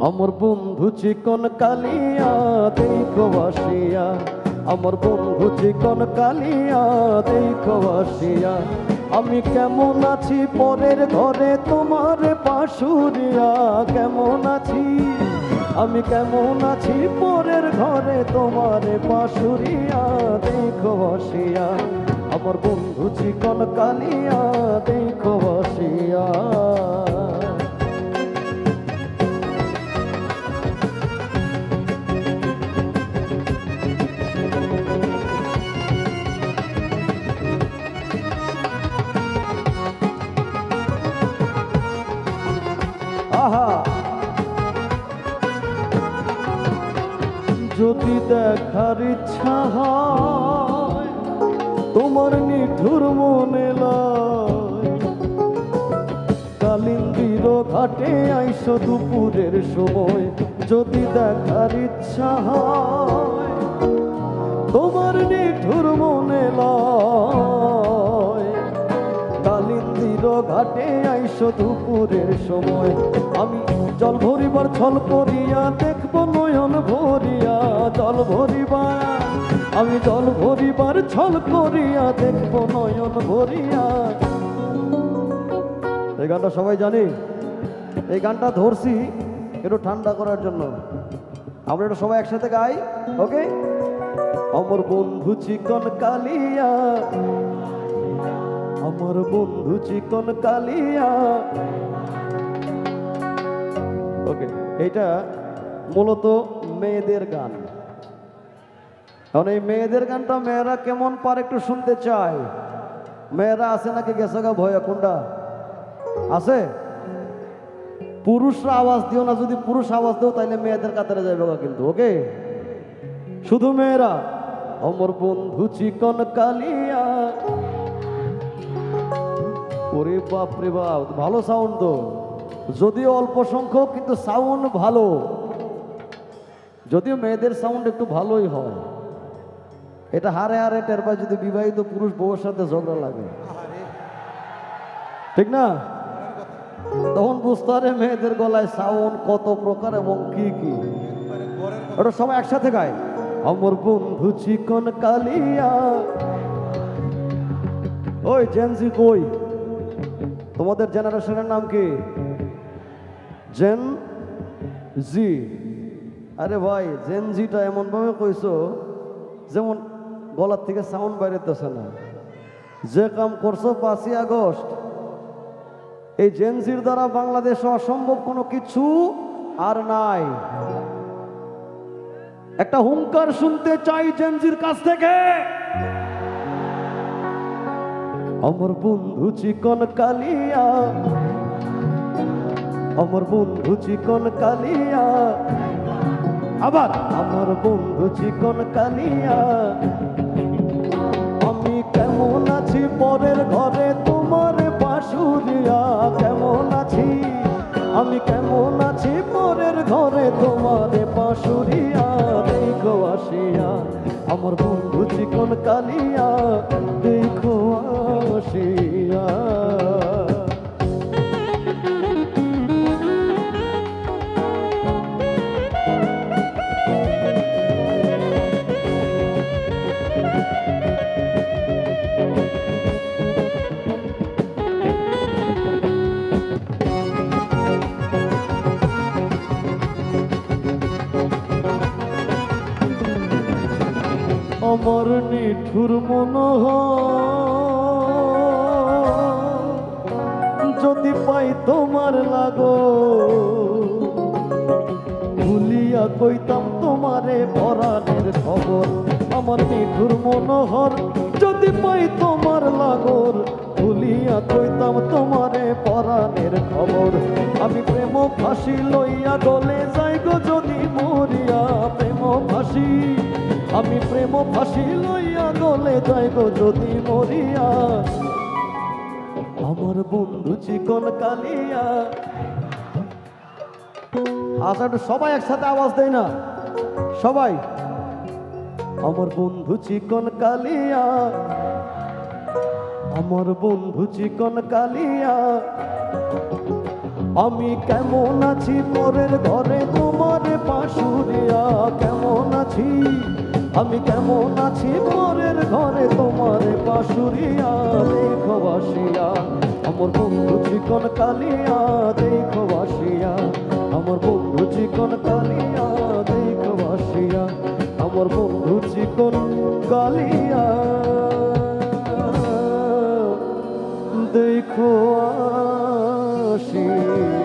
আমার বন্ধু চিকন কালিয়া দেখো আসিয়া, আমার বন্ধু চিকন কালিয়া দেখো আসিয়া, আমি কেমন আছি পরের ঘরে তোমার পাশুরিয়া, কেমন আছি আমি কেমন আছি পরের ঘরে তোমার পাশুরিয়া দেখো আসিয়া, আমার বন্ধু চিকন কালিয়া দেখো আসিয়া। আহা যদি দেখার ইচ্ছা হয় তোমার নিঠুর মনে লয়, কালিন্দির ঘাটে আইসো দুপুরের সময়, যদি দেখার ইচ্ছা হয় তোমার নিঠুর মনে লয়, কালিন্দির ঘাটে আইসো দুপুরের সময়, আমি জল ভরিবার ছল করিয়া দেখবো নয়ন ভরিয়া, জল ভরিবার আমি জল ভরিবার ছল করিয়া দেখবো নয়ন ভরিয়া। এই গানটা সবাই জানি, এই গানটা ধরছি একটু ঠান্ডা করার জন্য, আমরা একটু সবাই একসাথে গাই, ওকে? আমার বন্ধু চিকন কালিয়া, আমার বন্ধু চিকন কালিয়া। ওকে, এইটা মূলত মেয়েদের গান। কারণ এই মেয়েদের গানটা মেয়েরা কেমন পারে একটু শুনতে চায়। মেয়েরা আছে নাকি গেছে গা ভয়া কোনটা আছে? পুরুষরা আওয়াজ দিও না, যদি পুরুষ আওয়াজ দিও তাইলে মেয়েদের কাতারে যাবে কিন্তু, ওকে? শুধু মেয়েরা। আমার বন্ধু চিকন কালিয়া, ওরে বাপ রে বাপ, ভালো সাউন্ড তো, যদিও অল্প সংখ্যক কিন্তু সাউন্ড ভালো, যদিও মেয়েদের সাউন্ড একটু ভালোই হয়। এটা হারে হারে টের পায় যদি বিবাহিত পুরুষ বউয়ের সাথে ঝগড়া লাগে, ঠিক না? তখন বুঝতে পারে মেয়েদের গলায় সাউন্ড কত প্রকার এবং কি কি। ওটা সবাই একসাথে গায়। আমার বন্ধু চিকন কালিয়া। ওই জেনজি কই? তোমাদের জেনারেশনের নাম কি? জেন জি। আরে ভাই, জেন জিটা এমন ভাবে কইছো যেমন গলার থেকে সাউন্ড বাইরেতেছে না। যে কাম করছো 5ই আগস্ট, এই জেনজির দ্বারা বাংলাদেশে অসম্ভব কোনো কিছু আর নাই। একটা হুঙ্কার শুনতে চাই জেনজির কাছ থেকে। আমার বন্ধু চিকন কালিয়া, আমার বন্ধু চিকন কালিয়া, আবার আমার বন্ধু চিকন কালিয়া, আমি কেমন আছি পরের ঘরে তোমার পাশুরিয়া, কেমন আছি আমি কেমন আছি পরের ঘরে তোমার পাশুরিয়া দেখো আসিয়া, আমার বন্ধু চিকন কালিয়া দেখো আসিয়া। আমার নিঠুর মনোহর যদি পাই তোমার লাগো, ভুলিয়া কইতাম তোমারে পরাণের খবর। আমার নিঠুর মনোহর যদি পাই তোমার লাগর, ভুলিয়া কইতাম তোমারে পরাণের খবর। আমি প্রেম ফাঁসি লইয়া গলে যাই গো যদি মরিয়া, প্রেম ফাঁসি আমি প্রেম ফাঁসি লইয়া গলে যাই গো যদি মরিয়া। আমার বন্ধু চিকন কালিয়া। আচ্ছা, সবাই একসাথে আওয়াজ দেয় না সবাই? আমার বন্ধু চিকন কালিয়া, আমার বন্ধু চিকন কালিয়া, আমি কেমন আছি পরের ঘরে। আছি, আমি কেমন আছি পরের ঘরে তোমারে বাসুরিয়া দেখো বাসিয়া, আমার বন্ধু চিকন কালিয়া দেখো বাসিয়া, আমার বন্ধু চিকন কালিয়া দেখো বাসিয়া, আমার বন্ধু চিকন কালিয়া দেখো আসিয়া।